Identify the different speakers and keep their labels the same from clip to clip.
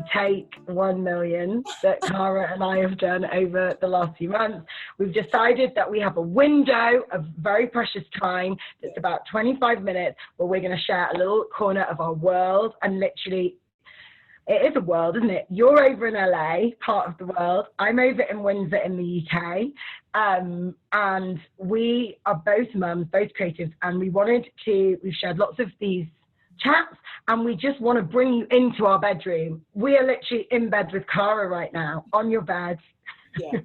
Speaker 1: the Take 1 Million that Cara and I have done over the last few months, we've decided that we have a window of very precious time that's about 25 minutes where we're going to share a little corner of our world. And literally, it is a world, isn't it? You're over in LA, part of the world. I'm over in Windsor in the UK. And we are both mums, both creatives, and we've shared lots of these chats, and we just want to bring you into our bedroom. We are literally in bed with Cara right now, on your bed.
Speaker 2: Yeah.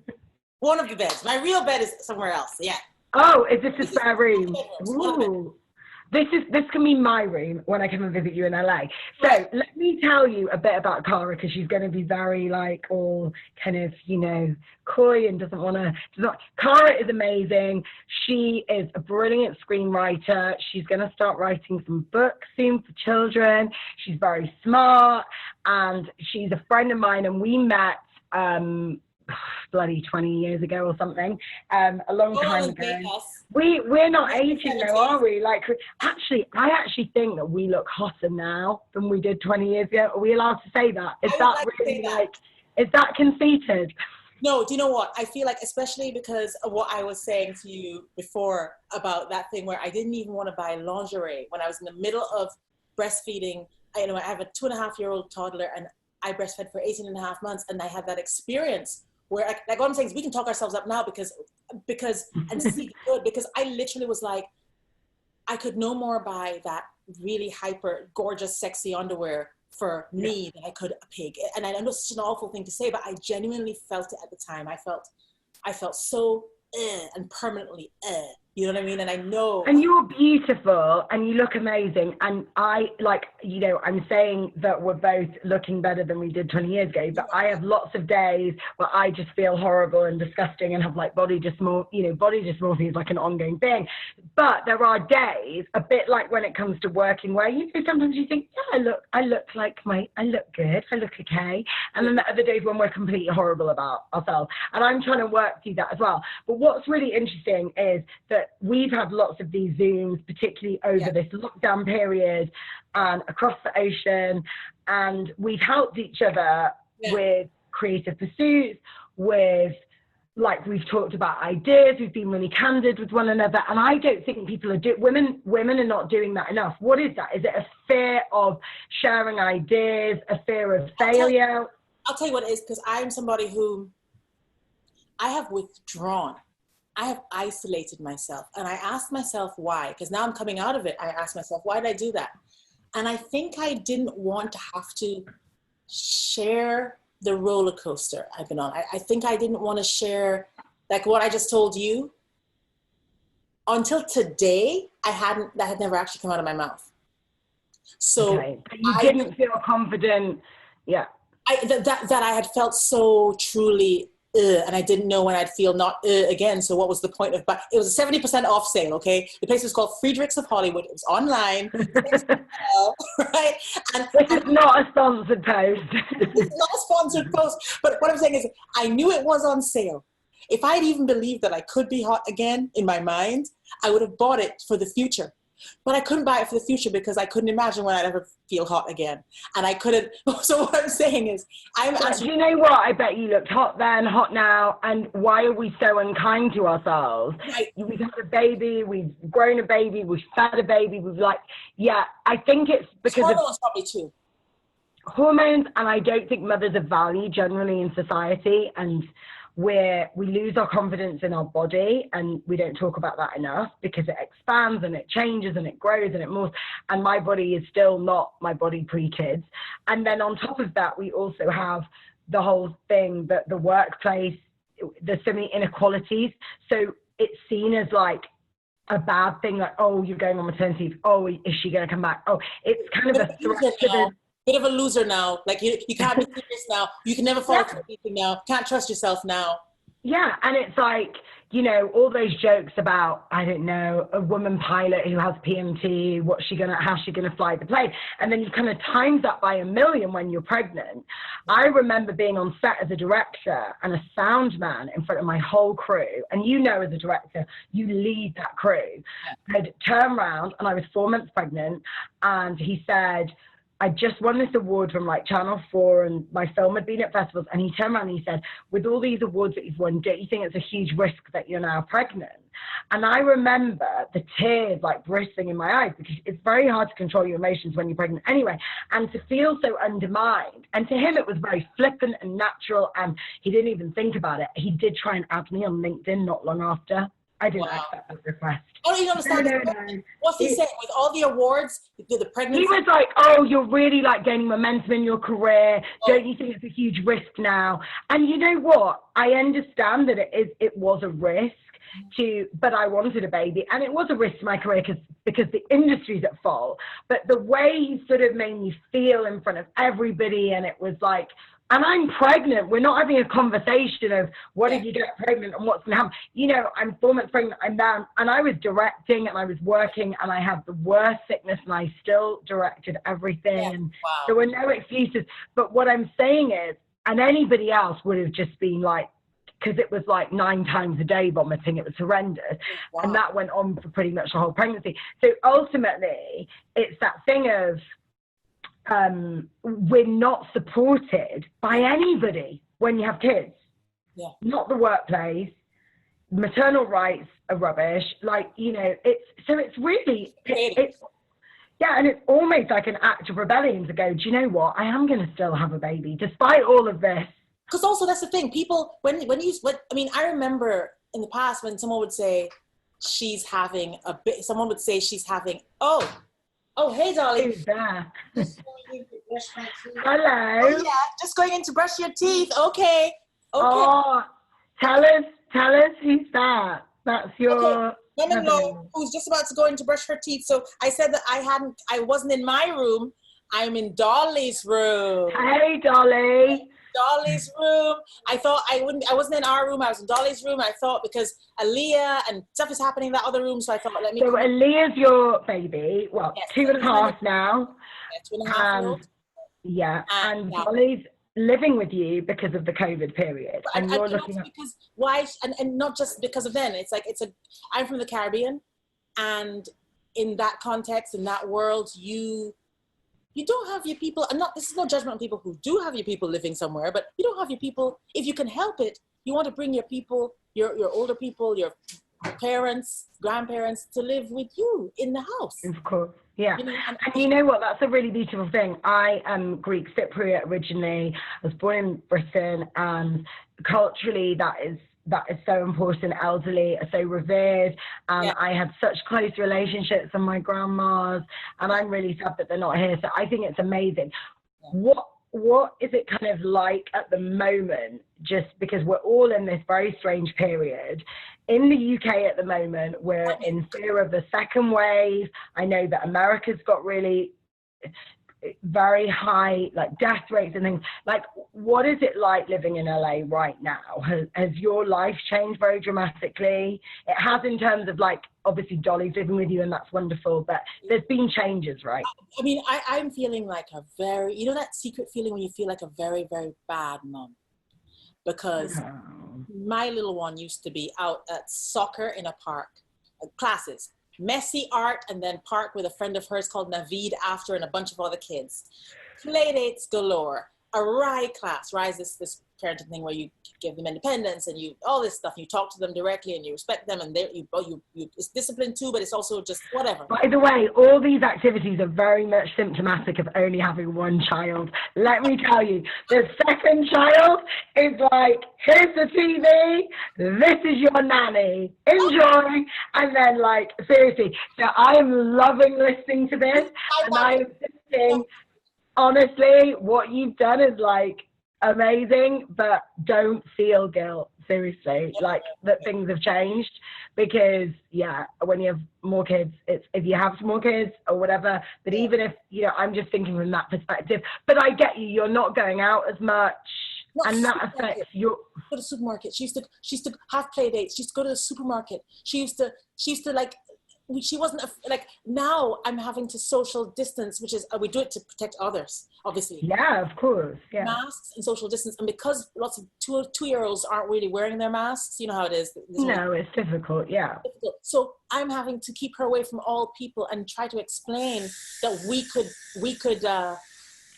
Speaker 2: One of the beds. My real bed is somewhere else. Yeah.
Speaker 1: Oh, is this a spare room? Ooh. This can be my room when I come and visit you in LA. So let me tell you a bit about Cara, because she's going to be very like all kind of, you know, coy and doesn't want to. Cara is amazing. She is a brilliant screenwriter. She's going to start writing some books soon for children. She's very smart, and she's a friend of mine, and we met bloody 20 years ago or something, a long time ago. We're not aging though, are we? Like, I actually think that we look hotter now than we did 20 years ago. Are we allowed to say that? Is that really is that conceited?
Speaker 2: No, do you know what? I feel like, especially because of what I was saying to you before about that thing where I didn't even want to buy lingerie when I was in the middle of breastfeeding. I have a 2.5-year-old toddler, and I breastfed for 18.5 months, and I had that experience where, like what I'm saying is, we can talk ourselves up now because and see good, because I literally was like, I could no more buy that really hyper gorgeous sexy underwear for me than I could a pig. And I know it's such an awful thing to say, but I genuinely felt it at the time. I felt so and permanently you know what I mean? And I know. And
Speaker 1: you're beautiful and you look amazing. And I, like, you know, I'm saying that we're both looking better than we did 20 years ago, but I have lots of days where I just feel horrible and disgusting and have like body dysmorphia. You know, body dysmorphia is like an ongoing thing. But there are days, a bit like when it comes to working, where, you know, sometimes you think, yeah, I look good, I look okay. And then the other days when we're completely horrible about ourselves. And I'm trying to work through that as well. But what's really interesting is that we've had lots of these Zooms, particularly over this lockdown period and across the ocean. And we've helped each other with creative pursuits, with, like, we've talked about ideas, we've been really candid with one another. And I don't think people are women are not doing that enough. What is that? Is it a fear of sharing ideas, a fear of failure?
Speaker 2: I'll tell you what it is, because I'm somebody who I have withdrawn. I have isolated myself, and I asked myself why, because now I'm coming out of it. I asked myself, why did I do that? And I think I didn't want to have to share the roller coaster I've been on. I think I didn't want to share, like what I just told you. Until today, that had never actually come out of my mouth. So
Speaker 1: you didn't feel confident. Yeah.
Speaker 2: That I had felt so truly and I didn't know when I'd feel not again. So what was the point of, but it was a 70% off sale, okay? The place was called Friedrichs of Hollywood. It was online, right? And
Speaker 1: this is not a sponsored post.
Speaker 2: It's not a sponsored post. But what I'm saying is, I knew it was on sale. If I'd even believed that I could be hot again in my mind, I would have bought it for the future. But I couldn't buy it for the future because I couldn't imagine when I'd ever feel hot again. And I couldn't. So what I'm saying is,
Speaker 1: do you know what? I bet you looked hot then, hot now. And why are we so unkind to ourselves?
Speaker 2: Right.
Speaker 1: We've had a baby, we've grown a baby, we've fed a baby, I think it's because
Speaker 2: hormones probably too.
Speaker 1: Hormones, and I don't think mothers are valued generally in society, and where we lose our confidence in our body, and we don't talk about that enough because it expands and it changes and it grows and it moves, and my body is still not my body pre-kids. And then on top of that, we also have the whole thing that the workplace, there's so many inequalities, so it's seen as like a bad thing, like, oh, you're going on maternity leave, oh, is she going to come back, oh, it's kind of a threat to the
Speaker 2: bit of a loser now. Like you can't be serious now. You can never follow through anything now. Can't trust yourself now.
Speaker 1: Yeah, and it's like, you know, all those jokes about, I don't know, a woman pilot who has PMT, how's she gonna fly the plane? And then you kind of times that by 1,000,000 when you're pregnant. I remember being on set as a director and a sound man in front of my whole crew. And you know, as a director, you lead that crew. I'd turn around and I was 4 months pregnant, and he said, I just won this award from like Channel 4 and my film had been at festivals, and he turned around and he said, with all these awards that you've won, don't you think it's a huge risk that you're now pregnant? And I remember the tears like bristling in my eyes, because it's very hard to control your emotions when you're pregnant anyway, and to feel so undermined. And to him it was very flippant and natural, and he didn't even think about it. He did try and add me on LinkedIn not long after. I didn't accept that request.
Speaker 2: Oh, you understand? No. What's he saying? With all the awards, the pregnancy?
Speaker 1: He was like, oh, you're really like gaining momentum in your career. Don't you think it's a huge risk now? And you know what? I understand that it was a risk but I wanted a baby, and it was a risk to my career because the industry's at fault. But the way he sort of made me feel in front of everybody, and it was like, and I'm pregnant. We're not having a conversation of what if you get pregnant and what's going to happen. You know, I'm 4 months pregnant, I'm down. And I was directing and I was working and I had the worst sickness and I still directed everything.
Speaker 2: Yeah.
Speaker 1: And
Speaker 2: wow.
Speaker 1: there were no excuses. But what I'm saying is, and anybody else would have just been like, because it was like 9 times a day vomiting. It was horrendous.
Speaker 2: Wow.
Speaker 1: And that went on for pretty much the whole pregnancy. So ultimately, it's that thing of, we're not supported by anybody when you have kids.
Speaker 2: Yeah.
Speaker 1: Not the workplace. Maternal rights are rubbish. Like, you know, it's really, it's yeah, and it's almost like an act of rebellion to go, do you know what? I am going to still have a baby despite all of this.
Speaker 2: Because also that's the thing. People, I remember in the past when someone would say she's having someone would say she's having, oh, hey, Dolly.
Speaker 1: Who's there?
Speaker 2: Hello. Oh, yeah, just going in to brush your teeth. Okay.
Speaker 1: Oh, tell us who's that? That's your
Speaker 2: mother-in-law who's just about to go in to brush her teeth. So I said that I wasn't in my room. I'm in Dolly's room.
Speaker 1: Hey, Dolly.
Speaker 2: Dolly's room. I thought I wasn't in our room. I was in Dolly's room. I thought because Aliyah and stuff is happening in that other room. So I thought,
Speaker 1: So Aliyah's your baby. Well, yes, 2.5 now.
Speaker 2: Yeah, 2.5 year old.
Speaker 1: Yeah. And Dolly's living with you because of the COVID period. And you're looking at...
Speaker 2: because why, and not just because of then. It's like, I'm from the Caribbean. And in that context, in that world, you don't have your people, and this is no judgment on people who do have your people living somewhere, but you don't have your people, if you can help it, you want to bring your people, your older people, your parents, grandparents to live with you in the house.
Speaker 1: Of course, yeah. You know, and you know what, that's a really beautiful thing. I am Greek Cypriot originally. I was born in Britain, and culturally that is so important. Elderly are so revered, and I had such close relationships with my grandmas, and I'm really sad that they're not here. So I think it's amazing. What is it kind of like at the moment, just because we're all in this very strange period? In the UK at the moment, we're in fear of the second wave. I know that America's got really very high like death rates and things. Like, what is it like living in LA right now? Has your life changed very dramatically? It has, in terms of like, obviously Dolly's living with you and that's wonderful, but there's been changes, right?
Speaker 2: I mean, I'm feeling like a very, you know, that secret feeling when you feel like a very, very bad mom, because my little one used to be out at soccer in a park, classes, messy art, and then park with a friend of hers called Naveed after, and a bunch of other kids. Play dates galore. A RIE class. RIE is this parenting thing where you give them independence and you all this stuff. You talk to them directly and you respect them, and you it's discipline too, but it's also just whatever.
Speaker 1: By the way, all these activities are very much symptomatic of only having one child. Let me tell you, the second child is like, here's the TV, this is your nanny, enjoy. And then like, seriously, so I am loving listening to this, and I am thinking, honestly, what you've done is like amazing, but don't feel guilt, seriously, like that things have changed, because when you have more kids, it's if you have more kids or whatever, but even if, you know, I'm just thinking from that perspective, but I get you're not going out as much, and that affects your...
Speaker 2: Go to the supermarket. She used to have play dates. She used to go to the supermarket. She used to like, she wasn't like, now I'm having to social distance, which is we do it to protect others, obviously.
Speaker 1: Yeah, of course. Yeah.
Speaker 2: Masks and social distance, and because lots of two-year-olds aren't really wearing their masks, you know how it is.
Speaker 1: No, it's difficult. Yeah.
Speaker 2: So I'm having to keep her away from all people and try to explain that we could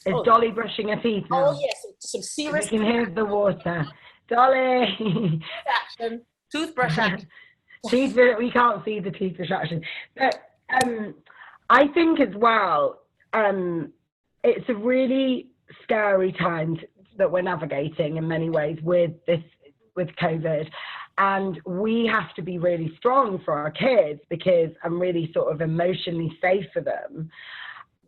Speaker 1: Is Dolly brushing her teeth now?
Speaker 2: Oh, yes. Some serious.
Speaker 1: We can hear the water. Dolly!
Speaker 2: Action. Toothbrush action.
Speaker 1: We can't see the toothbrush action. But I think as well, it's a really scary time that we're navigating in many ways with COVID. And we have to be really strong for our kids because I'm really sort of emotionally safe for them.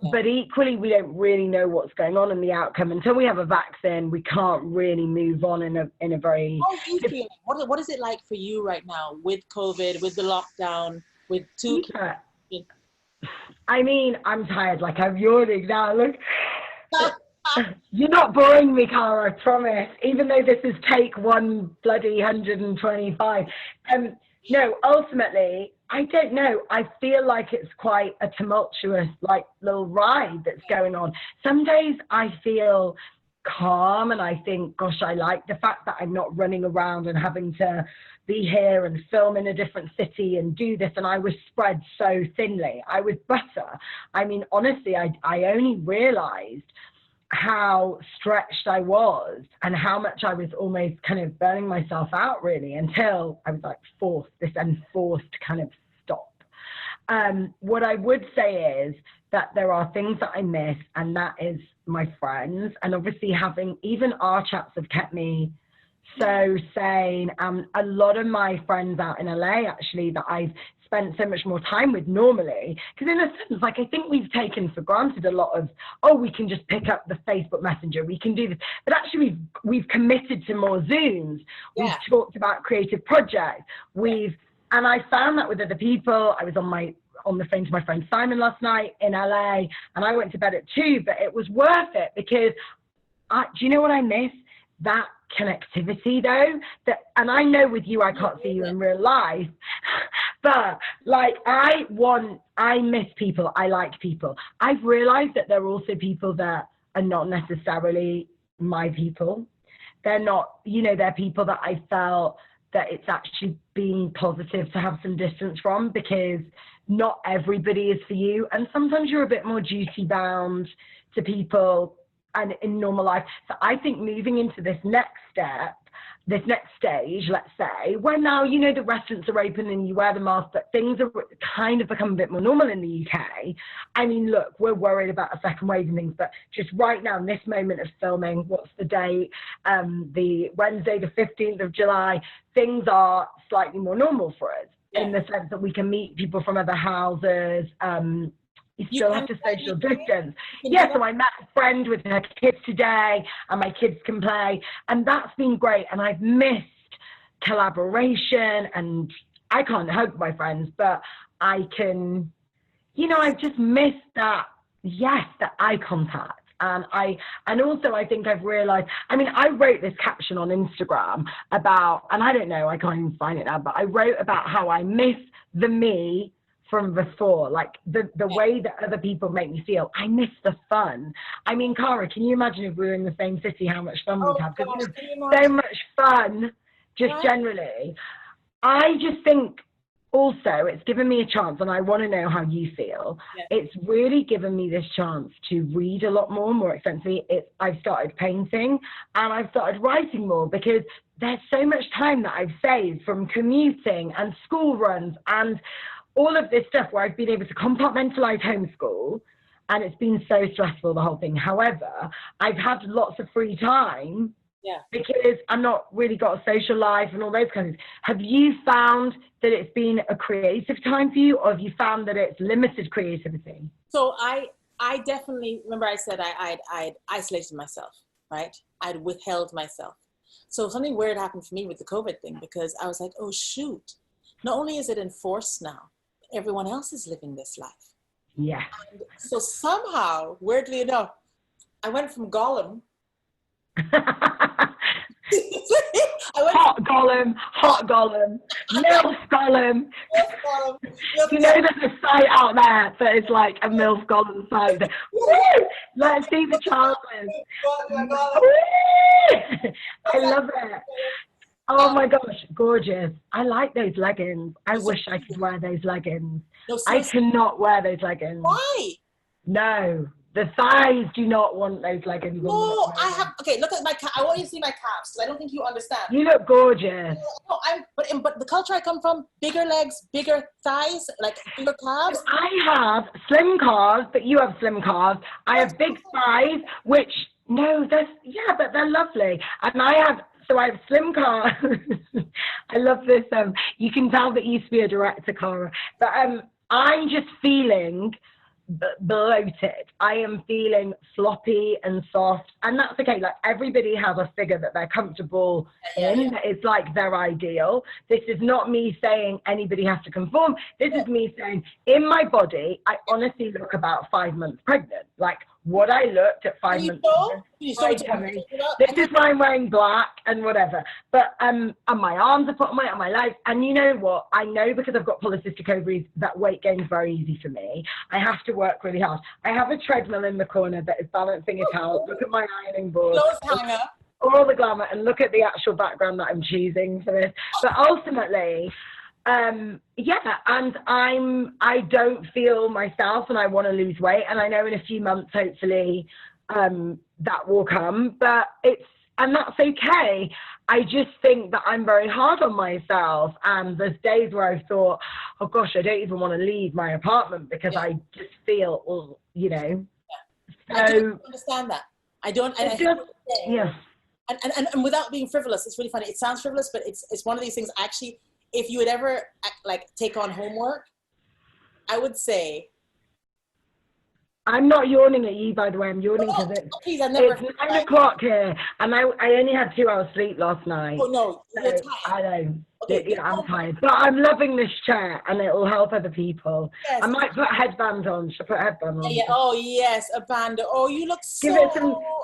Speaker 1: Yeah. But equally, we don't really know what's going on in the outcome. Until we have a vaccine, we can't really move on in a very...
Speaker 2: How are you feeling? What is it like for you right now with COVID, with the lockdown, with two kids?
Speaker 1: I mean, I'm tired. Like, I'm yawning now. Look. You're not boring me, Cara, I promise. Even though this is take one bloody 125. No, ultimately, I don't know. I feel like it's quite a tumultuous, like, little ride that's going on. Some days I feel calm and I think, gosh, I like the fact that I'm not running around and having to be here and film in a different city and do this. And I was spread so thinly. I was butter. I mean, honestly, I only realized how stretched I was and how much I was almost kind of burning myself out really until I was like this enforced kind of stop. What I would say is that there are things that I miss, and that is my friends, and obviously having even our chats have kept me so sane. A lot of my friends out in LA actually that I've spent so much more time with normally, because in a sense, like, I think we've taken for granted a lot of, we can just pick up the Facebook Messenger, we can do this, but actually we've committed to more Zooms. Yeah. We've talked about creative projects. And I found that with other people. I was on the phone to my friend Simon last night in LA, and I went to bed at 2, but it was worth it because do you know what I miss? That connectivity though, and I know with you I can't see you in real life, but like I miss people. I like people. I've realized that there are also people that are not necessarily my people. They're not, they're people that I felt that it's actually being positive to have some distance from, because not everybody is for you, and sometimes you're a bit more duty bound to people and in normal life. So I think moving into this next step, this next stage, let's say, when now, the restaurants are open and you wear the mask, but things are kind of become a bit more normal in the UK. I mean, look, we're worried about a second wave and things, but just right now, in this moment of filming, what's the date? The Wednesday, the 15th of July, things are slightly more normal for us in the sense that we can meet people from other houses. You still have to social distance. Yeah, so I met a friend with her kids today, and my kids can play, and that's been great. And I've missed collaboration, and I can't hug my friends, but I can, I've just missed that, that eye contact. And also I think I've realized, I wrote this caption on Instagram about, and I don't know, I can't even find it now, but I wrote about how I miss the me from before, like the way that other people make me feel. I miss the fun. I mean, Cara, can you imagine if we were in the same city, how much fun we'd have? Because there's so much fun, just generally. I just think also it's given me a chance, and I want to know how you feel. It's really given me this chance to read a lot more extensively. I've started painting, and I've started writing more, because there's so much time that I've saved from commuting and school runs and all of this stuff where I've been able to compartmentalize homeschool, and it's been so stressful, the whole thing. However, I've had lots of free time because I've not really got a social life and all those kinds of things. Have you found that it's been a creative time for you, or have you found that it's limited creativity?
Speaker 2: So I definitely, remember I said I'd isolated myself, right? I'd withheld myself. So something weird happened for me with the COVID thing, because I was like, oh shoot, not only is it enforced now, everyone else is living this life.
Speaker 1: Yeah.
Speaker 2: And so somehow, weirdly enough, I went from Gollum.
Speaker 1: Hot Gollum, MILF Gollum. You know there's a site out there that is like a MILF Gollum site. Woo! Let's see the Charlers. I love it. Oh my gosh, gorgeous. I like those leggings. I wish I could wear those leggings. No, I cannot wear those leggings.
Speaker 2: Why?
Speaker 1: No.
Speaker 2: No,
Speaker 1: thighs do not want those leg anymore.
Speaker 2: No, I have. Okay, look at my calves. I want you to see my calves because I don't think you understand.
Speaker 1: You look gorgeous.
Speaker 2: No, but the culture I come from, bigger legs, bigger thighs, like bigger calves.
Speaker 1: I have slim calves, but you have slim calves. I have big thighs, which but they're lovely. And I have slim calves. I love this. You can tell that you used to be a director, Cara. But I'm just feeling bloated. I am feeling floppy and soft, and that's okay. Like, everybody has a figure that they're comfortable in. It's like their ideal. This is not me saying anybody has to conform. This is me saying, in my body, I honestly look about 5 months pregnant. Like, what I looked at 5 months ago. This is why I'm wearing black and whatever. But and my arms are put on my legs. And you know what? I know, because I've got polycystic ovaries, that weight gain is very easy for me. I have to work really hard. I have a treadmill in the corner that is balancing it out. Look at my ironing board. All the glamour, and look at the actual background that I'm choosing for this. But ultimately, and I don't feel myself, and I want to lose weight, and I know in a few months, hopefully, that will come, and that's okay. I just think that I'm very hard on myself, and there's days where I've thought, oh gosh, I don't even want to leave my apartment because I just feel, So
Speaker 2: I don't understand that. I don't. And without being frivolous, it's really funny. It sounds frivolous, but it's one of these things. Actually, if you would ever take on homework, I would say.
Speaker 1: I'm not yawning at you, by the way. I'm yawning because it's 9 o'clock here, and I only had 2 hours sleep last night.
Speaker 2: Oh no, you're tired.
Speaker 1: I know.
Speaker 2: Okay,
Speaker 1: I'm tired, but I'm loving this chair, and it will help other people. Yes. I might put headbands on. Should I put a headband on?
Speaker 2: Yeah. Oh yes, a band. Oh, you look so.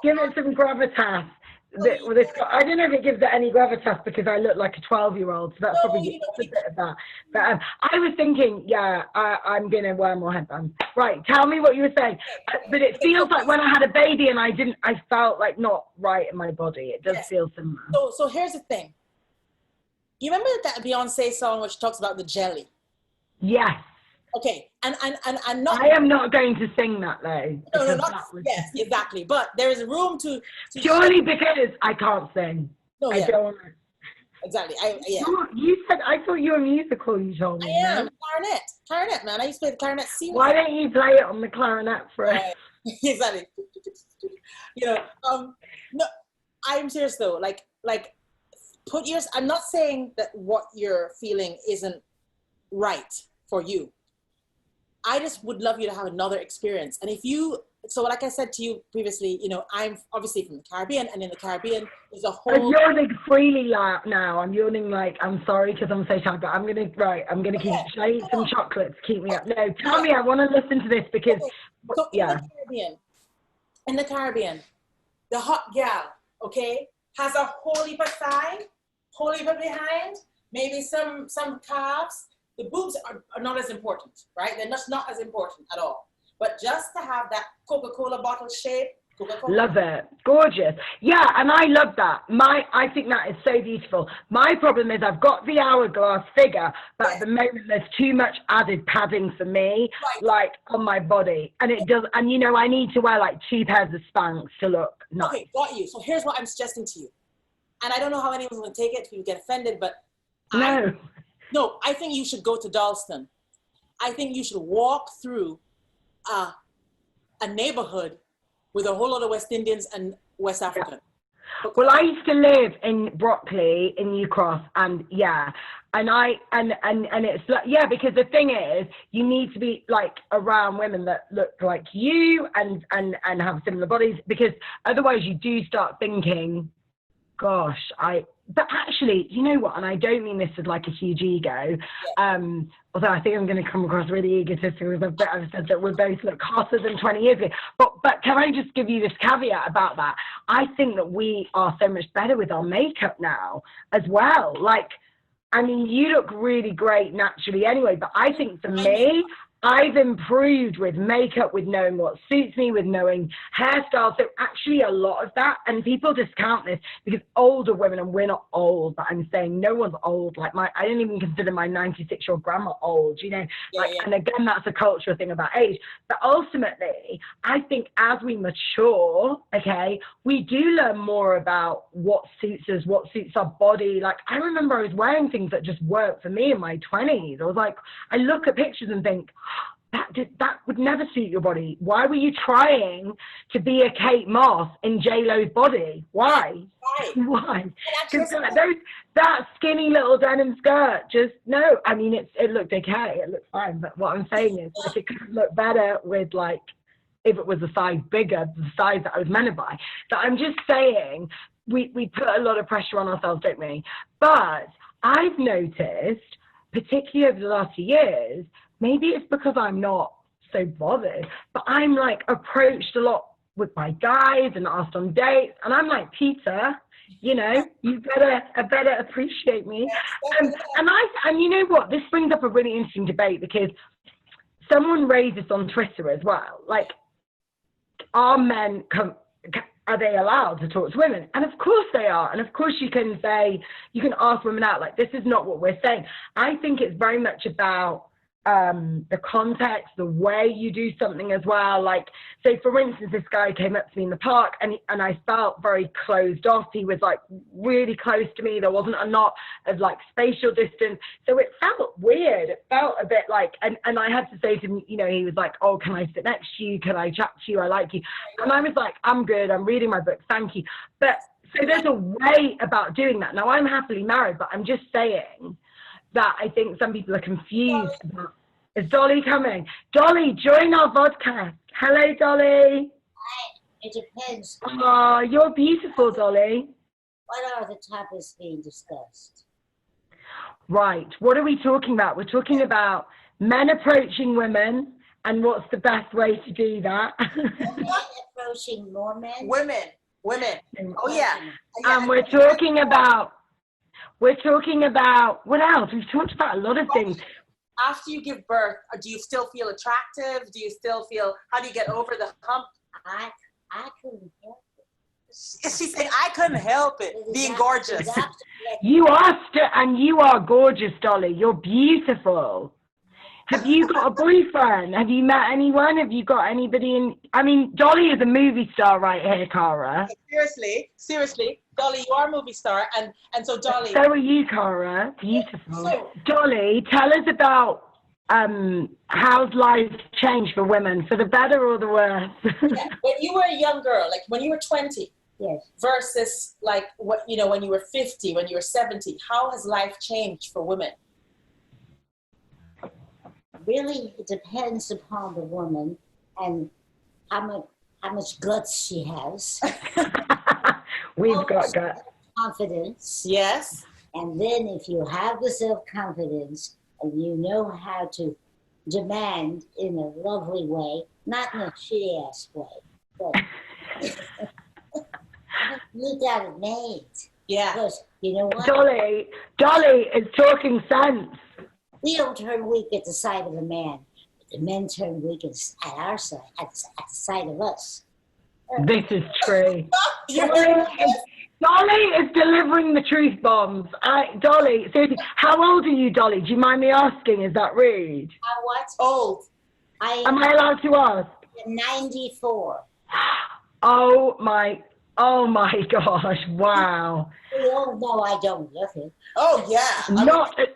Speaker 1: Give it some gravitas. I don't know if it gives it any gravitas because I look like a 12-year-old, so that's probably a bit of that. But I was thinking, I'm going to wear more headbands. Right, tell me what you were saying. But it feels like when I had a baby and I felt like not right in my body. It does feel similar.
Speaker 2: So here's the thing. You remember that Beyonce song which talks about the jelly?
Speaker 1: Yes.
Speaker 2: Okay, and not.
Speaker 1: I am not going to sing that though.
Speaker 2: No, not. Yes, exactly. But there is room to
Speaker 1: purely because I can't sing.
Speaker 2: No,
Speaker 1: I don't want to.
Speaker 2: Exactly.
Speaker 1: You said, I thought you were musical. You told me.
Speaker 2: I am clarinet, man. I used to play the clarinet.
Speaker 1: Why don't you play it on the clarinet for us?
Speaker 2: Exactly. No, I'm serious though. Like, I'm not saying that what you're feeling isn't right for you. I just would love you to have another experience. And so like I said to you previously, I'm obviously from the Caribbean, and in the Caribbean, there's a whole... I'm
Speaker 1: yawning freely now. I'm yawning like, I'm sorry because I'm so tired, but I'm going to keep... Should I eat some chocolate to keep me up? No, tell me, I want to listen to this because...
Speaker 2: So in the Caribbean, the hot gal, has a whole heap of thigh, whole heap of behind, maybe some calves. The boobs are not as important, right? They're just not as important at all. But just to have that Coca-Cola bottle shape,
Speaker 1: Love it. Gorgeous. Yeah, and I love that. I think that is so beautiful. My problem is I've got the hourglass figure, but at the moment there's too much added padding for me, like on my body. And it does, and I need to wear like 2 pairs of Spanx to look nice.
Speaker 2: Okay, got you. So here's what I'm suggesting to you. And I don't know how anyone's going to take it if you get offended, but No, I think you should go to Dalston. I think you should walk through a neighborhood with a whole lot of West Indians and West Africans.
Speaker 1: Yeah. Well, I used to live in Broccoli in New Cross, and it's like, because the thing is, you need to be like around women that look like you and have similar bodies, because otherwise you do start thinking, gosh, but actually, you know what? And I don't mean this as like a huge ego. Although I think I'm going to come across really egotistical because I've said that we both look hotter than 20 years ago. But can I just give you this caveat about that? I think that we are so much better with our makeup now as well. Like, I mean, you look really great naturally anyway, but I think for me, I've improved with makeup, with knowing what suits me, with knowing hairstyles. So actually a lot of that, and people discount this because older women, and we're not old, but I'm saying no one's old. Like I don't even consider my 96-year-old grandma old, you know? And again, that's a cultural thing about age. But ultimately, I think as we mature, okay, we do learn more about what suits us, what suits our body. Like I remember I was wearing things that just worked for me in my 20s. I was like, I look at pictures and think, that would never suit your body. Why were you trying to be a Kate Moss in J-Lo's body? Why? Why? Because that skinny little denim skirt, just, no. I mean, it looked okay. It looked fine. But what I'm saying is, like, it could look better with, like, if it was a size bigger, the size that I was meant to buy. So I'm just saying, we put a lot of pressure on ourselves, don't we? But I've noticed, particularly over the last few years, maybe it's because I'm not so bothered, but I'm like approached a lot with my guys and asked on dates, and I'm like, Peter, you know, you better appreciate me. And you know what? This brings up a really interesting debate, because someone raised this on Twitter as well. Like, are men are they allowed to talk to women? And of course they are. And of course you can ask women out, like, this is not what we're saying. I think it's very much about the context, the way you do something as well. Like, so for instance, this guy came up to me in the park, and I felt very closed off. He was like really close to me. There wasn't a lot of like spatial distance. So it felt weird. It felt a bit like, and I had to say to him, you know, he was like, oh, can I sit next to you? Can I chat to you? I like you. And I was like, I'm good. I'm reading my book. Thank you. But so there's a way about doing that. Now, I'm happily married, but I'm just saying that I think some people are confused about, is Dolly coming? Dolly, join our vodcast. Hello, Dolly.
Speaker 3: Hi, it depends.
Speaker 1: Oh, you're beautiful, Dolly.
Speaker 3: What are the topics being discussed?
Speaker 1: Right, what are we talking about? We're talking about men approaching women and what's the best way to do that.
Speaker 3: Men approaching more men?
Speaker 2: Women. Oh, yeah.
Speaker 1: And we're talking about, what else? We've talked about a lot of things.
Speaker 2: After you give birth, do you still feel attractive? Do you still feel, how do you get over the hump?
Speaker 3: I couldn't help it.
Speaker 2: She's saying, I couldn't help it, being gorgeous.
Speaker 1: You are gorgeous, Dolly. You're beautiful. Have you got a boyfriend? Have you met anyone? Have you got anybody in? I mean, Dolly is a movie star right here, Cara.
Speaker 2: Seriously. Dolly, you are a movie star, and so Dolly.
Speaker 1: So are you, Cara. Beautiful. So, Dolly, tell us about how's life changed for women, for the better or the worse?
Speaker 2: Yeah. When you were a young girl, like when you were 20,
Speaker 3: yes,
Speaker 2: versus like what, you know, when you were 50, when you were 70, how has life changed for women?
Speaker 3: Really, it depends upon the woman and how much guts she has.
Speaker 1: We've got guts.
Speaker 3: Confidence.
Speaker 2: Yes.
Speaker 3: And then if you have the self-confidence and you know how to demand in a lovely way, not in a shitty-ass way, but you got it made.
Speaker 2: Yeah.
Speaker 3: Because you know what?
Speaker 1: Dolly is talking sense.
Speaker 3: We don't turn weak at the sight of a man. The men turn weak at our side, at the sight of us.
Speaker 1: This is true. Dolly is delivering the truth bombs. Dolly, seriously, how old are you, Dolly? Do you mind me asking? Is that rude?
Speaker 3: What's
Speaker 2: old?
Speaker 1: Am I allowed to ask?
Speaker 3: 94.
Speaker 1: Oh my gosh, wow.
Speaker 3: We all know I don't look it.
Speaker 2: Oh, yeah.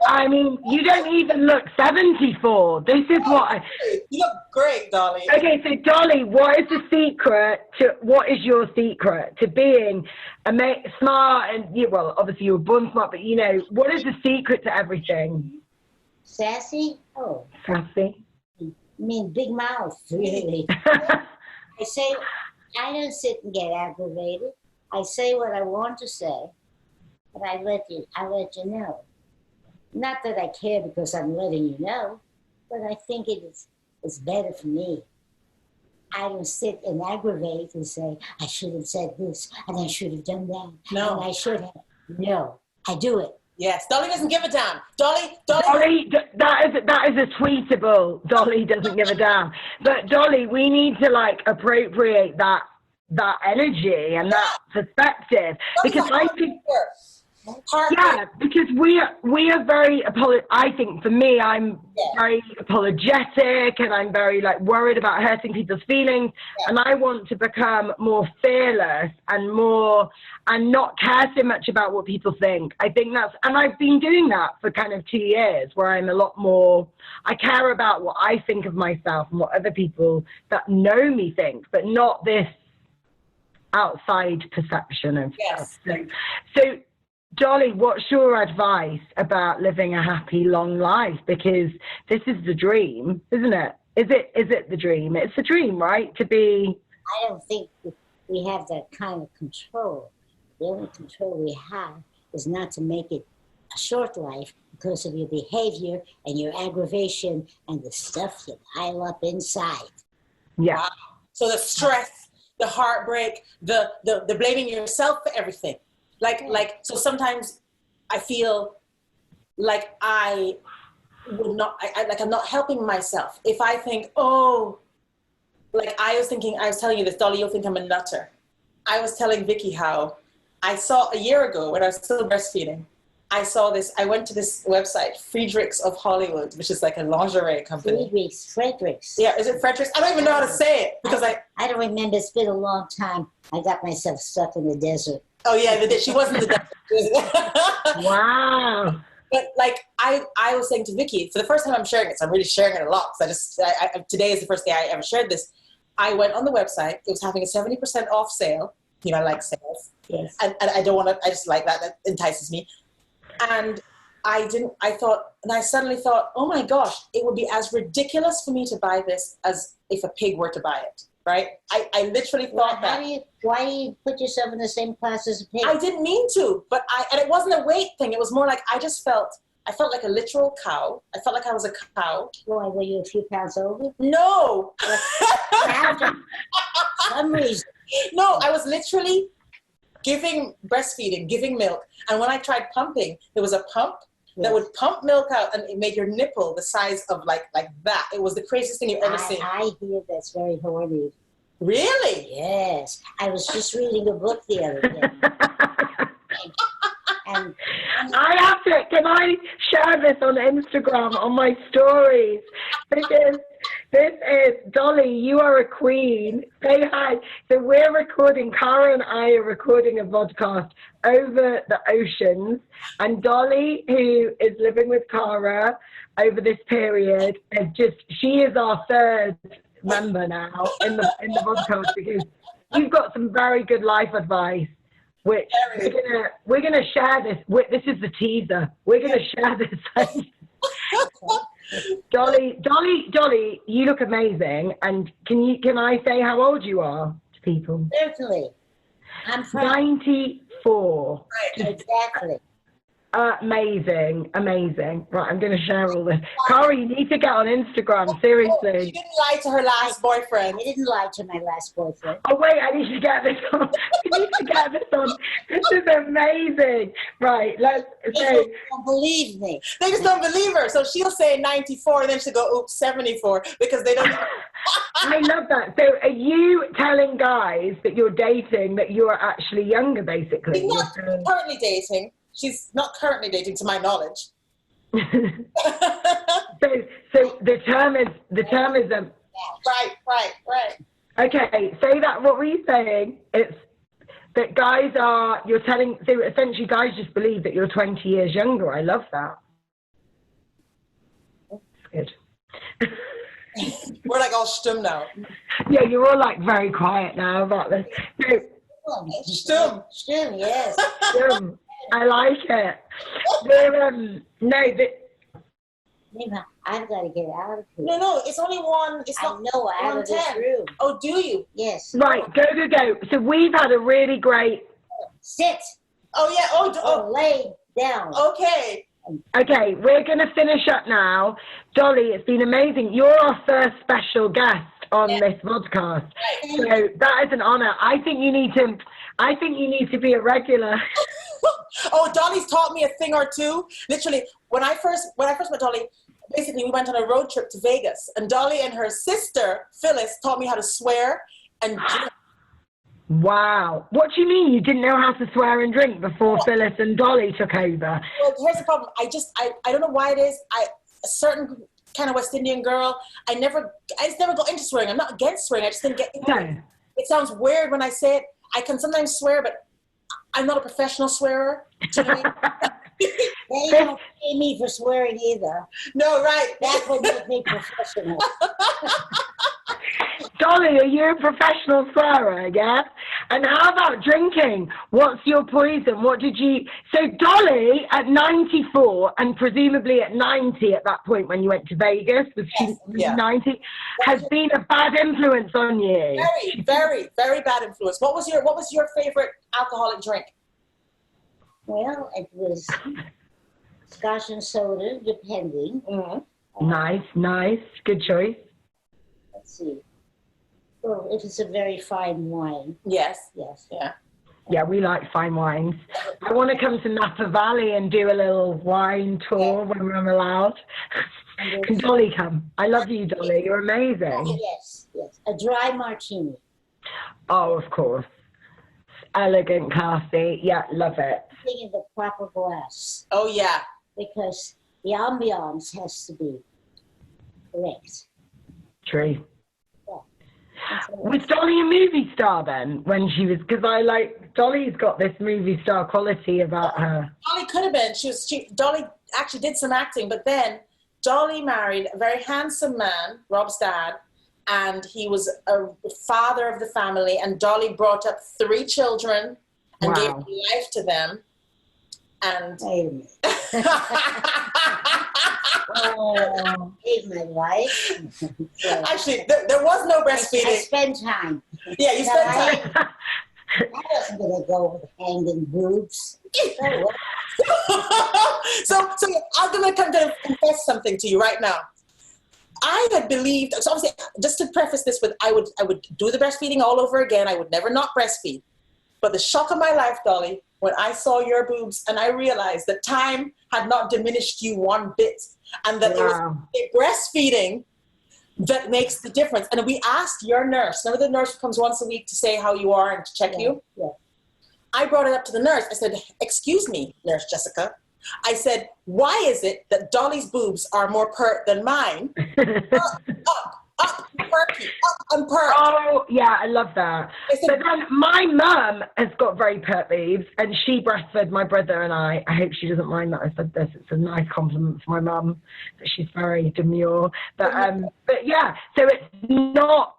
Speaker 1: I mean, you don't even look 74. This is what
Speaker 2: You look great, Dolly.
Speaker 1: Okay, so Dolly, what is your secret to being smart and, well, obviously you were born smart, but you know, what is the secret to everything?
Speaker 3: Sassy? Oh.
Speaker 1: Sassy?
Speaker 3: I mean, big mouth, really. I don't sit and get aggravated. I say what I want to say, but I let you know. Not that I care because I'm letting you know, but I think it's better for me. I don't sit and aggravate and say, I should have said this, and I should have done that,
Speaker 2: no.
Speaker 3: and I should have. No, I do it
Speaker 2: Yes, Dolly doesn't give a damn. Dolly.
Speaker 1: That is a tweetable. Dolly doesn't give a damn. But Dolly, we need to like appropriate that energy and that perspective, because I think. Yeah, because we are very I think for me, I'm very apologetic, and I'm very like worried about hurting people's feelings, and I want to become more fearless and not care so much about what people think. I think and I've been doing that for kind of 2 years, where I'm a lot more, I care about what I think of myself and what other people that know me think, but not this outside perception of stuff. So Dolly, what's your advice about living a happy, long life? Because this is the dream, isn't it? Is it the dream? It's the dream, right? To be...
Speaker 3: I don't think we have that kind of control. The only control we have is not to make it a short life because of your behavior and your aggravation and the stuff you pile up inside.
Speaker 1: Yeah.
Speaker 2: Wow. So the stress, the heartbreak, the blaming yourself for everything. Like, so sometimes I feel like I would not, I'm not helping myself. If I think, like I was telling you this, Dolly, you'll think I'm a nutter. I was telling Vicki how I saw a year ago when I was still breastfeeding, I went to this website, Friedrichs of Hollywood, which is like a lingerie company.
Speaker 3: Fredericks.
Speaker 2: Yeah, is it Fredericks? I don't even know how to say it because I
Speaker 3: don't remember. It's been a long time. I got myself stuck in the desert.
Speaker 2: Oh yeah, she wasn't the desert.
Speaker 1: Wow.
Speaker 2: But like I was saying to Vicki, for the first time I'm sharing it, so I'm really sharing it a lot. So today is the first day I ever shared this. I went on the website. It was having a 70% off sale. You know, I like sales.
Speaker 3: Yes.
Speaker 2: And I don't want to. I just like that. That entices me. And I suddenly thought, oh my gosh, it would be as ridiculous for me to buy this as if a pig were to buy it. Right? I literally thought that.
Speaker 3: Why do you put yourself in the same class as a pig?
Speaker 2: I didn't mean to, and it wasn't a weight thing. It was more like I felt like a literal cow. I felt like I was a cow.
Speaker 3: Why, were you a few pounds over?
Speaker 2: No.
Speaker 3: For some reason.
Speaker 2: No, I was literally breastfeeding, giving milk. And when I tried pumping, there was a pump that would pump milk out, and it made your nipple the size of like that. It was the craziest thing you've ever seen.
Speaker 3: I hear that's very horny.
Speaker 2: Really?
Speaker 3: Yes. I was just reading a book the other day. and
Speaker 1: can I share this on Instagram, on my stories? Because this is, Dolly, you are a queen. Say hi. So we're recording, Cara and I are recording a vodcast over the oceans. And Dolly, who is living with Cara over this period, she is our third member now in the podcast, because you've got some very good life advice, which we're gonna share this. This is the teaser. We're gonna share this. Dolly, you look amazing. And can I say how old you are to people?
Speaker 3: Certainly. I'm
Speaker 1: 94.
Speaker 3: Exactly.
Speaker 1: Amazing. Right, I'm going to share all this. Cara, you need to get on Instagram, seriously.
Speaker 2: She didn't lie to her last boyfriend.
Speaker 3: I didn't lie to my last boyfriend.
Speaker 1: Oh, wait, I need to get this on. This is amazing. Right,
Speaker 3: They don't believe me.
Speaker 2: They just don't believe her. So she'll say 94, and then she'll go, oops, 74, because they don't.
Speaker 1: I love that. So are you telling guys that you're dating that you are actually younger, basically?
Speaker 2: She's not currently dating. She's not currently dating, to my knowledge.
Speaker 1: So the term is
Speaker 2: Right.
Speaker 1: Okay, say that. What were you saying? It's that guys so essentially guys just believe that you're 20 years younger. I love that. That's good.
Speaker 2: We're like all stum now.
Speaker 1: Yeah, you're all like very quiet now about this.
Speaker 2: Stum,
Speaker 3: yes.
Speaker 1: Stum. I like it.
Speaker 3: I've got to get out of here.
Speaker 2: No, it's only one. It's not.
Speaker 3: I know, out of this room.
Speaker 2: Oh, do you?
Speaker 3: Yes.
Speaker 1: Right, go. So we've had a really great...
Speaker 3: Sit.
Speaker 2: Oh, yeah. Oh,
Speaker 3: lay down.
Speaker 2: Okay.
Speaker 1: Okay, we're going to finish up now. Dolly, it's been amazing. You're our first special guest on this podcast. So that is an honor. I think you need to be a regular.
Speaker 2: Oh, Dolly's taught me a thing or two. Literally, when I first met Dolly, basically we went on a road trip to Vegas, and Dolly and her sister Phyllis taught me how to swear and drink.
Speaker 1: Wow. What do you mean you didn't know how to swear and drink before Phyllis and Dolly took over?
Speaker 2: Well, here's the problem. I don't know why it is. A certain kind of West Indian girl, I just never got into swearing. I'm not against swearing. I just didn't get into it. It sounds weird when I say it. I can sometimes swear, but I'm not a professional swearer. Do you know what I mean?
Speaker 3: They don't pay me for swearing either.
Speaker 2: No, right.
Speaker 3: That would make me professional.
Speaker 1: Dolly, are you a professional swearer, yeah? And how about drinking? What's your poison? So Dolly at 94 and presumably at 90 at that point when you went to Vegas, was she 90, has been a bad influence on you?
Speaker 2: Very, very, very bad influence. What was your favorite alcoholic drink?
Speaker 3: Well, it was scotch and soda, depending.
Speaker 1: Mm-hmm. Nice. Good choice.
Speaker 3: Let's see. Well, if it's a very fine wine.
Speaker 2: Yes.
Speaker 3: Yeah.
Speaker 1: Yeah, we like fine wines. I want to come to Napa Valley and do a little wine tour when I'm allowed. Can Dolly come? I love you, Dolly. You're amazing.
Speaker 3: Yes. A dry martini.
Speaker 1: Oh, of course. Elegant, classy. Yeah, love it.
Speaker 3: Thing in the proper glass.
Speaker 2: Oh, yeah.
Speaker 3: Because the ambiance has to be correct.
Speaker 1: True. Was Dolly a movie star then when she was, because Dolly's got this movie star quality about her.
Speaker 2: Dolly could have been. Dolly actually did some acting, but then Dolly married a very handsome man, Rob's dad, and he was a father of the family, and Dolly brought up 3 children and gave life to them. And
Speaker 3: wait a minute. Gave my life. So,
Speaker 2: actually, there was no breastfeeding.
Speaker 3: I spent time.
Speaker 2: Yeah, you spent time.
Speaker 3: I wasn't going to go with hanging boobs.
Speaker 2: So I'm going to confess something to you right now. I had believed, so obviously, just to preface this with, I would do the breastfeeding all over again. I would never not breastfeed. But the shock of my life, Dolly, when I saw your boobs and I realized that time had not diminished you one bit, and that it was a breastfeeding that makes the difference. And we asked your nurse, remember the nurse who comes once a week to say how you are and to check you? Yeah. I brought it up to the nurse. I said, excuse me, Nurse Jessica. I said, why is it that Dolly's boobs are more pert than mine? Up, perky, up and pert.
Speaker 1: Oh, yeah, I love that. But then my mum has got very pert boobs, and she breastfed my brother and I. I hope she doesn't mind that I said this. It's a nice compliment for my mum, that she's very demure. But yeah, so it's not...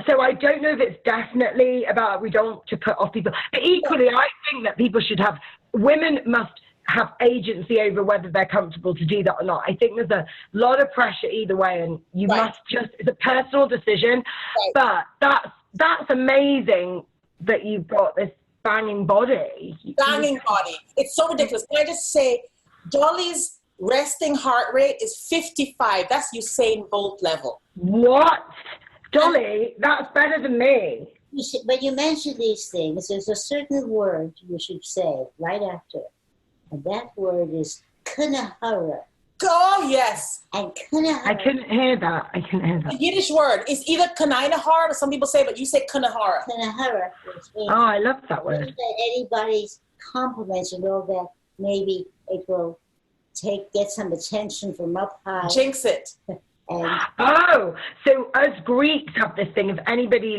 Speaker 1: So I don't know if it's definitely about we don't want to put off people. But equally, I think that people should have... Women must have agency over whether they're comfortable to do that or not. I think there's a lot of pressure either way, and you must just, it's a personal decision. But that's amazing that you've got this banging body.
Speaker 2: Banging body. It's so ridiculous. Can I just say, Dolly's resting heart rate is 55. That's Usain Bolt level.
Speaker 1: What? Dolly, that's better than me.
Speaker 3: When you mention these things, there's a certain word you should say right after. And that word is kunahara.
Speaker 2: Oh, yes.
Speaker 3: And kunahara.
Speaker 1: I couldn't hear that.
Speaker 2: The Yiddish word is either kanainahara, or some people say, but you say kunahara.
Speaker 3: Kunahara.
Speaker 1: Oh, I love that word.
Speaker 3: That anybody's compliments and all that, maybe it will get some attention from up high.
Speaker 2: Jinx it.
Speaker 1: Oh, so us Greeks have this thing, if anybody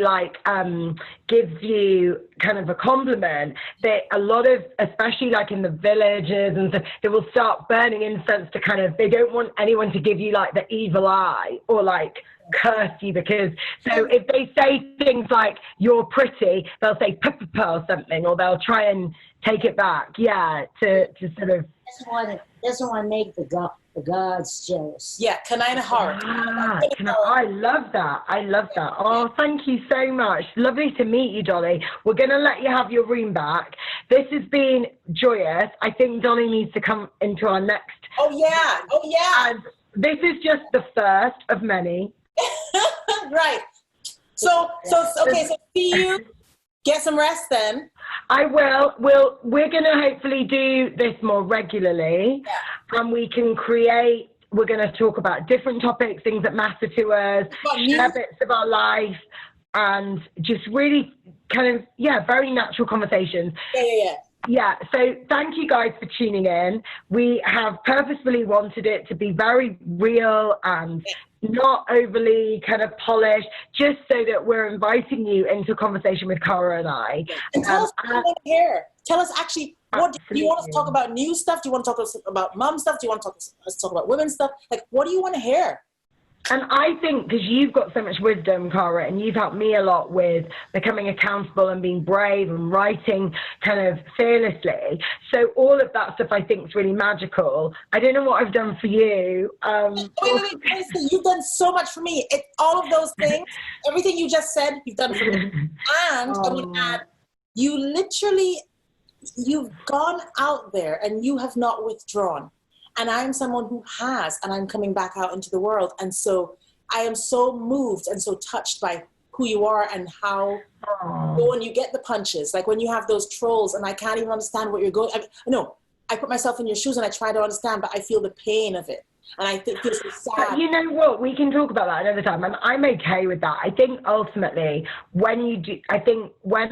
Speaker 1: gives you kind of a compliment, that a lot of, especially like in the villages and stuff, they will start burning incense to kind of, they don't want anyone to give you like the evil eye or like curse you, because so if they say things like you're pretty, they'll say pa or something, or they'll try and take it back, to sort of
Speaker 3: doesn't want to make the gods jealous.
Speaker 2: Yeah, kanainahara.
Speaker 1: I love that. Oh, thank you so much. Lovely to meet you, Dolly. We're going to let you have your room back. This has been joyous. I think Dolly needs to come into our next.
Speaker 2: Oh, yeah.
Speaker 1: And this is just the first of many.
Speaker 2: Right. So see you. Get some rest then.
Speaker 1: I will. We're going to hopefully do this more regularly, and we can create. We're going to talk about different topics, things that matter to us, share bits of our life, and just really kind of, very natural conversations. Yeah, so thank you guys for tuning in. We have purposefully wanted it to be very real and not overly kind of polished, just so that we're inviting you into a conversation with Cara and I.
Speaker 2: And tell us what you want to hear. Tell us actually, what do you want us to talk about? New stuff? Do you want to talk about mom stuff? Do you want to talk about women's stuff? Like, what do you want to hear?
Speaker 1: And I think because you've got so much wisdom, Cara, and you've helped me a lot with becoming accountable and being brave and writing kind of fearlessly. So all of that stuff I think is really magical. I don't know what I've done for you.
Speaker 2: Wait, you've done so much for me. All of those things, everything you just said, you've done for me. And I would add, you've gone out there and you have not withdrawn. And I'm someone who has, and I'm coming back out into the world. And so I am so moved and so touched by who you are and how when you get the punches, like when you have those trolls and I can't even understand what you're going. I put myself in your shoes and I try to understand, but I feel the pain of it. And I think this is sad.
Speaker 1: But you know what? We can talk about that another time. And I'm okay with that. I think ultimately when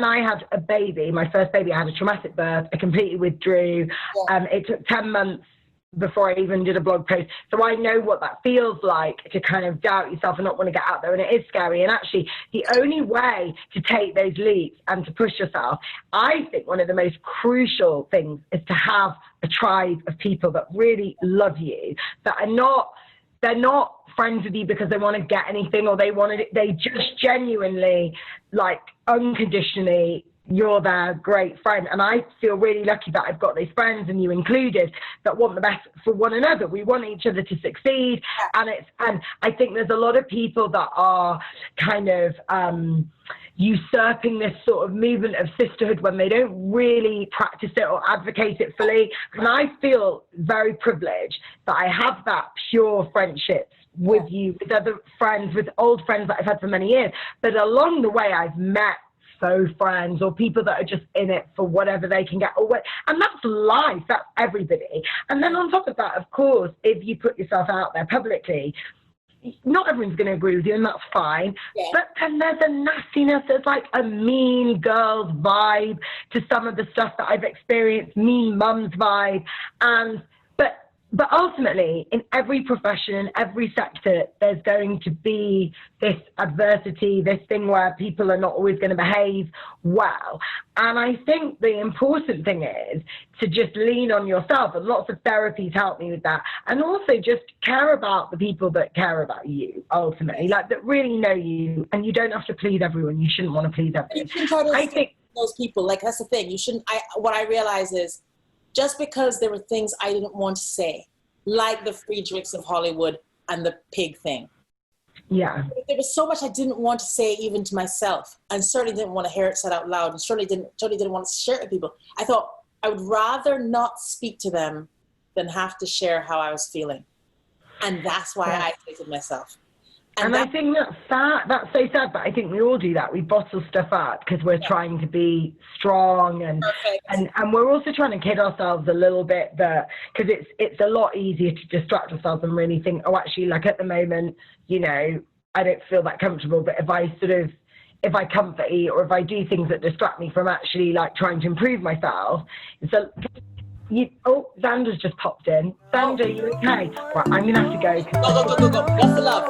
Speaker 1: I had a baby, my first baby, I had a traumatic birth. I completely withdrew. It took 10 months before I even did a blog post. So I know what that feels like to kind of doubt yourself and not want to get out there. And it is scary. And actually, the only way to take those leaps and to push yourself, I think one of the most crucial things is to have a tribe of people that really love you, that they're not friends with you because they want to get anything or they just genuinely, like, unconditionally, you're their great friend. And I feel really lucky that I've got these friends, and you included, that want the best for one another. We want each other to succeed. And I think there's a lot of people that are kind of usurping this sort of movement of sisterhood when they don't really practice it or advocate it fully. And I feel very privileged that I have that pure friendships with you, with other friends, with old friends that I've had for many years. But along the way, I've met faux friends or people that are just in it for whatever they can get. And that's life, that's everybody. And then on top of that, of course, if you put yourself out there publicly, not everyone's going to agree with you, and that's fine. But then there's a nastiness, there's like a mean girl's vibe to some of the stuff that I've experienced, mean mum's vibe. But ultimately, in every profession, in every sector, there's going to be this adversity, this thing where people are not always going to behave well. And I think the important thing is to just lean on yourself, and lots of therapies help me with that. And also just care about the people that care about you, ultimately, like that really know you, and you don't have to please everyone. You shouldn't want to please everyone.
Speaker 2: I think those people, like, that's the thing. You shouldn't, what I realize is, just because there were things I didn't want to say, like the Friedrichs of Hollywood and the pig thing.
Speaker 1: Yeah.
Speaker 2: There was so much I didn't want to say even to myself, and certainly didn't want to hear it said out loud, and certainly didn't want to share it with people. I thought I would rather not speak to them than have to share how I was feeling. And that's why I isolated myself.
Speaker 1: And I think that's sad. That's so sad, but I think we all do that. We bottle stuff up because we're trying to be strong, and we're also trying to kid ourselves a little bit, because it's a lot easier to distract ourselves and really think, oh, actually, like at the moment, I don't feel that comfortable. But if I comfort eat, or if I do things that distract me from actually like trying to improve myself, Xander's just popped in. Xander, you okay? Right, I'm gonna have to go.
Speaker 2: Go. What's the love?